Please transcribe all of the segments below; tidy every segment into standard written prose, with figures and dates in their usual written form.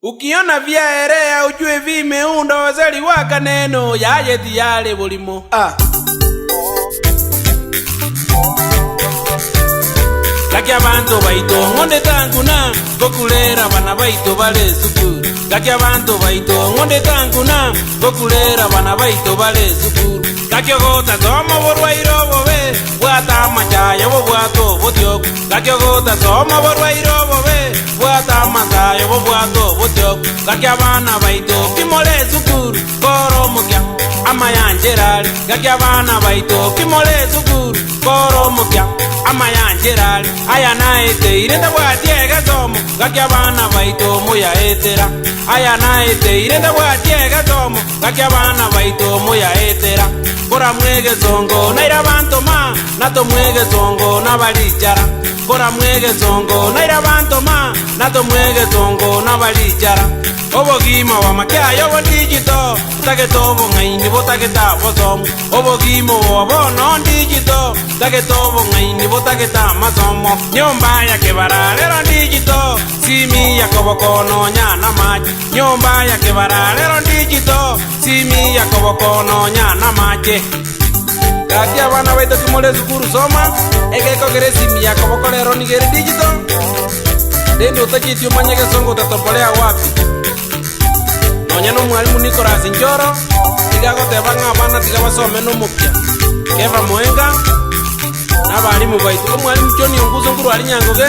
Ukiona vyaelea ujue vimeunda wazali waka neno yaje tiyale bulimo. Laki abantu baito ngonde tanguna gokulera bana baito bale sukuru. Laki abantu baito ngonde tanguna gokulera bana baito bale sukuru. Laki ogota toma borwairo bobe bwata machaya bo bwato botyoku. Laki ogota toma borwairo bobe bwata machaya bo bwato botyoku. Laki abana baito kimole sukuru koro mukya amayanjerali. Laki abana baito kimole sukuru koro mukya amayanjerali. Aya naete irenda bwatiega tomo gaki abana baito muya etera. Aya naete irenda bwatiega tomo gaki abana baito muya etera. Kora mwege zongo naira banto ma nato mwege zongo nabalichara. Kora mwege zongo naira banto ma nato mwege zongo nabalichara. Obogima wa makyayo bo digito take tobo ngaini bo take ta bosom. Obogimo wa bono digito take tobo ngaini bo take ta masomo. Nyomba ya kebaralero digito simi ya kobokono nyana maji. Nyomba ya kebaralero digito simi ya kobokono nyana maji. Kati abana baito kimole sukuru soma egeko gere simi ya kobokolero nigere digito. Dendo takiti umanyege songo tatopolea wapi. Nonyano mwalimu Nicolas Njoro tigago tebanga abana tigabasome no mupya Keva Mwenga n'abalimu baito. Mwalimu John Onguzo nguru ali Nyangoge,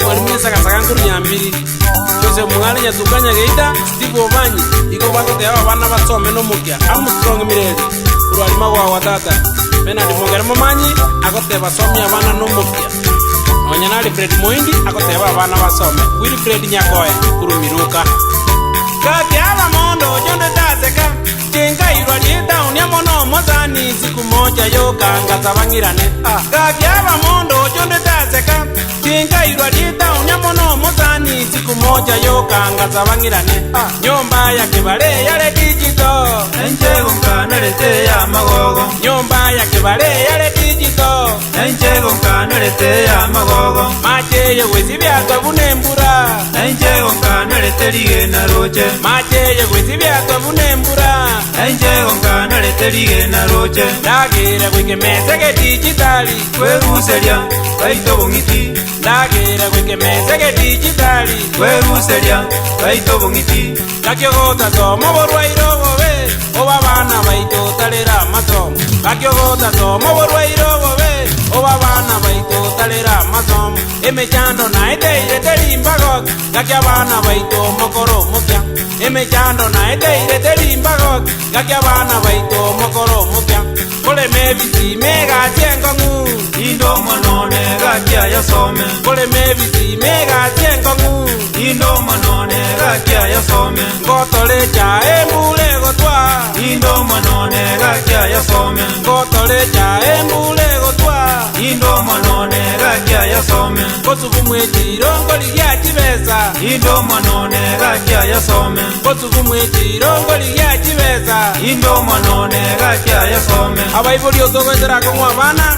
mwalimu Sakasaka nguru Nyambiri, Jose Mwali Nyatukanya Geita, Steve Obanyi iko bato teba abana basome no mupya. Armstrong Mireli kuru ali magwa watata Bernard Mongere Momanyi agote basome abana no mupya. Nonyana Alfred Moindi agote abana basome. Wilfred Nyakoe kuru Miruka. Kaki ala mondo jonde taseka Chinga irwa jita unyamono mozani siku moja yoka ngaza bangirane. Kaki ala mondo jonde taseka Chinga irwa jita unyamono mozani siku moja yoka ngaza bangirane. Nyomba ya kebale yale digito enjego nkanalete ya magogo. Nyomba ya kebale yale digito enjego nkanalete ya magogo. Mache wezi byatwa bunembura enjego nkanalete ligena roche. Mache wezi byatwa bunembura enjego nkanalete ligena roche. Dagera kwike mesege digitali kweruselya baito bongiti. Dagera kwike mesege digitali kweruselya baito bongiti. Kakyogota somo borwairo bobe oba bana baito talera masomo. Kakyogota somo borwairo bobe oba bana baito talera masomo. Emechando naite iretelimbago gaki abana baito mokoro mukya. Emechando naite iretelimbago gaki abana baito mokoro mukya. Kole mebisi mega chengongu indo manone gaki ayasome. Kole mebisi mega chengongu indo manone gaki ayasome. Ngotole cha embule gotwa indo manone gaki ayasome. Ngotole cha embule gotwa indo manone gaki ayasome. Kosubumwe chirongo ligya chibesa indo manone gaki ayasome. Kosubumwe chirongo ligya chibesa indo manone gaki ayasome. Abaibuli otogezera ko abana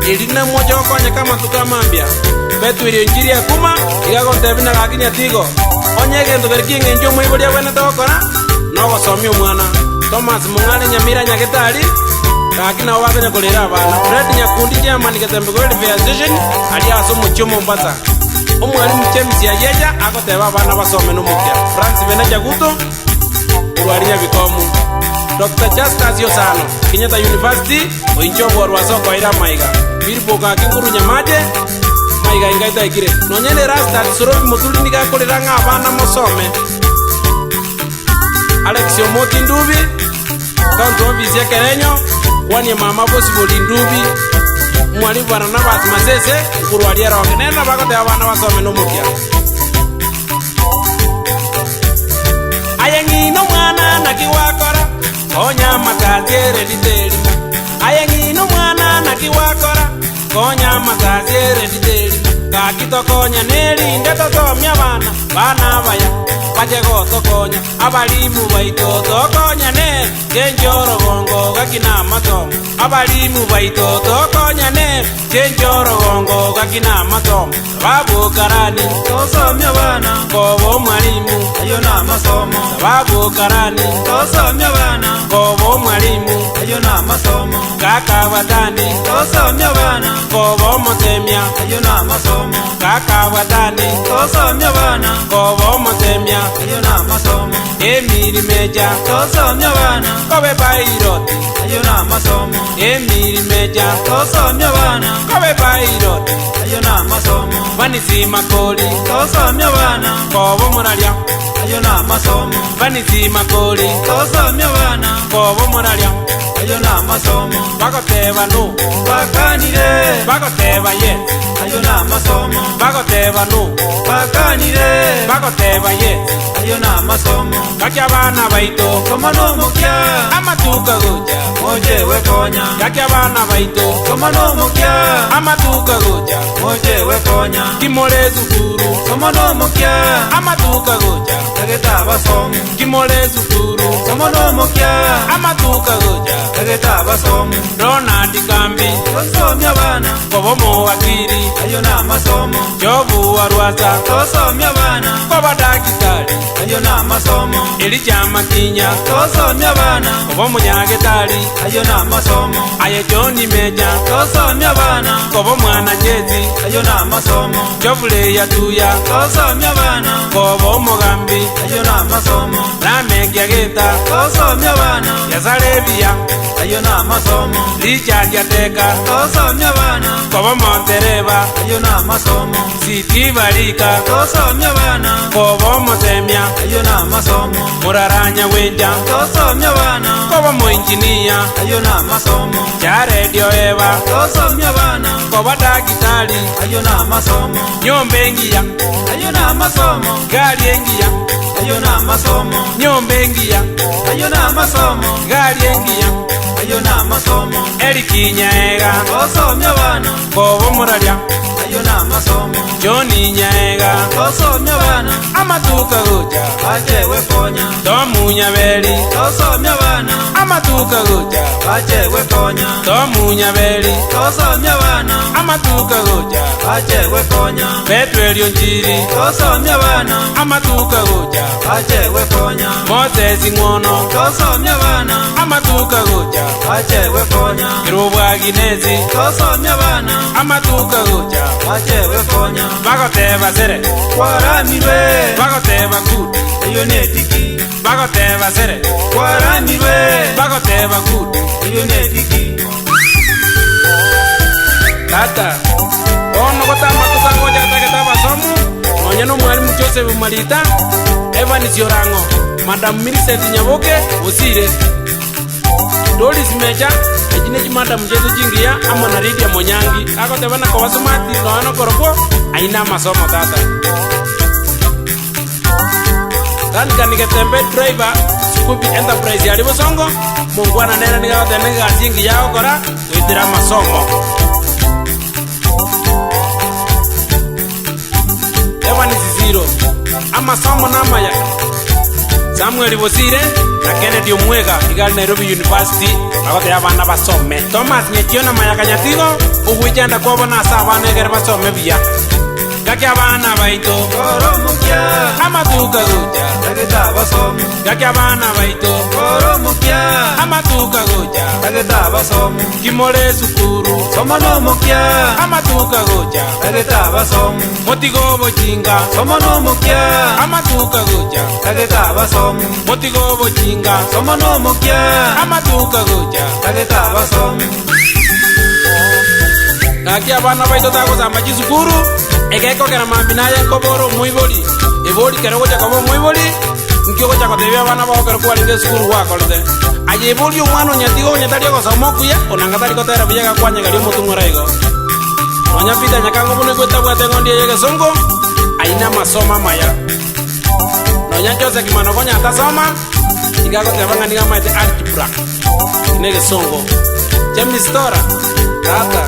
elina moja okonye kama tukamambia betu ile injiri ya kuma igagonte bina gakinya tigo onye gendo berkinge njo moibuli abana tokora no gosomya omwana Thomas Mungane Nyamira Nyagetari kakina waganya kolera abana. Fred Nyakundi Germany Gatembe Gold Fair Station ali aso muchomo mbasa. Omwalimu James Yayeja akoteba abana basome no mukya. France Benaja Guto urwarinya bikomu. Dr. Justus Yosano Kenyatta University oinchobo rwasoko ira maiga. Bilbo ka kinguru nyamaje maiga ingaita ikire. Nonyene rasta sorobi mutuli nika kolera abana mosome. Alex Omoti Ndubi County Office ya Kerenyo wani mama possible Ndubi mwalimu bana nabati masese kurwaliera wakenena bakote abana basome no mukya. Ayengino mwana nakiwakora konya mataziere diteli. Ayengino mwana nakiwakora konya mataziere diteli. gagitokonya nirinde totomia bana baya baje gotokonya abalimu baito tokonya ne genjorogongo gakina masomo abalimu baito tokonya ne genjorogongo gakina masomo babukarani tosomya bana kobo mwalimu ayo na masomo babukarani tosomya bana kobo mwalimu ayo na masomo kakabatani tosomya bana kobo motemia ayo na masomo kakabatani tosomya bana kobo motemia ayo na masomo emiri meja tosomya bana kobe bairoti ayo na masomo emiri meja tosomya bana kobe bairoti ayo na masomo vanizima koli tosomya bana kobo muralya ayo na masomo vanizima koli tosomya bana kobo muralya ayo na masomo bakoteba nu bakanire bakoteba yes ayo na masomo bakoteba nu bakanire bakoteba yes ayo na masomo kakya bana baito koma n'omukya amatuka goja ojewe konya kakya bana baito koma n'omukya amatuka goja ojewe konya kimole zukuru koma n'omukya amatuka goja tegeta abasomo kimole zukuru koma n'omukya amatuka goja tegeta abasomo Ronald Kambi tosomya bana kobo muwakiri ayo na masomo jobu warwaza tosomya bana koba dakitali ayo na masomo Elija Makinya tosomya bana kobo munyagetali ayo na masomo aye Joni Meja tosomya bana kobo mwana jezi ayo na masomo jovule yatuya tosomya bana kobo mugambi ayo na masomo lamekyageta tosomya bana yazalebiya ayo na masomo Richard Yateka tosomya bana kobo montereba ayo na masomo Siti Balika tosomya bana kobo motemia ayo na masomo muraranya wenja tosomya bana kobo muinjinia ayo na masomo charedio eva tosomya bana kobo dakitali ayo na masomo nyombe engiya ayo na masomo gali engiya ayo na masomo nyombe engiya ayo na masomo gali engiya ayo na masomo erikinyaega tosomya bana kobo muralya ayo na masomo Joni nyaega tosomya bana amatuka goja bajewe konya tomunyabeli tosomya bana amatuka goja bajewe konya tomunyabeli tosomya bana amatuka goja bajewe konya Petro Elionjiri tosomya bana amatuka goja bajewe konya Moses Ngono tosomya bana amatuka goja bajewe konya Kirubwa Ginezi tosomya bana amatuka goja bajewe konya bagoteba sere kwaramirwe bagoteba kudu iyo netiki bagoteba sere kwaramirwe bagoteba kudu iyo netiki tata ono gotamatuka ngoja taketa basomu onye no mwalimu Joseph Malita Evans Yorango Madam Millicent Nyaboke Osire Doris Meja ejine Madam Jesu Jingia ama na Lydia Monyangi akoteba na kwa sumati no koroko aina masomo tata dan kanigetembe driver Scoopy Enterprise yali bosongo mungwana nera nigatenega jingi yao kora witira masomo Zero amasomo namaya Samuel Bosire na Kennedy Omwega igali Nairobi University agote abana basome Thomas Nyekiona mayakanyatigo ugwijenda kwabona sabana egere basome biya gaki abana baito koromukya amatuka goja tegeta basomo gaki abana baito koromukya amatuka goja tegeta basomo kimole sukuru soma n'omukya amatuka goja tegeta basomo motigo bojinga soma n'omukya amatuka goja tegeta basomo motigo bojinga soma n'omukya amatuka goja tegeta basomo gaki abana baito tagozamba chisukuru egekokera mambinaye nkoboro muibori ebori kero gocha kobo muibori nkio gocha kotebia abana bagokera kwalinga sukuru wakorete aye ebori omwana onyatigo onyataria gosoma okuya onangatari kotera buya gakwanya gari omotung'ora igo nonya pita nyakango bono igweta bwate ng'ondi eye gesongo aina masoma maya nonya Jose Kimano konya atasoma igagoteba ng'ani gamaete algebra ine gesongo James Tora tata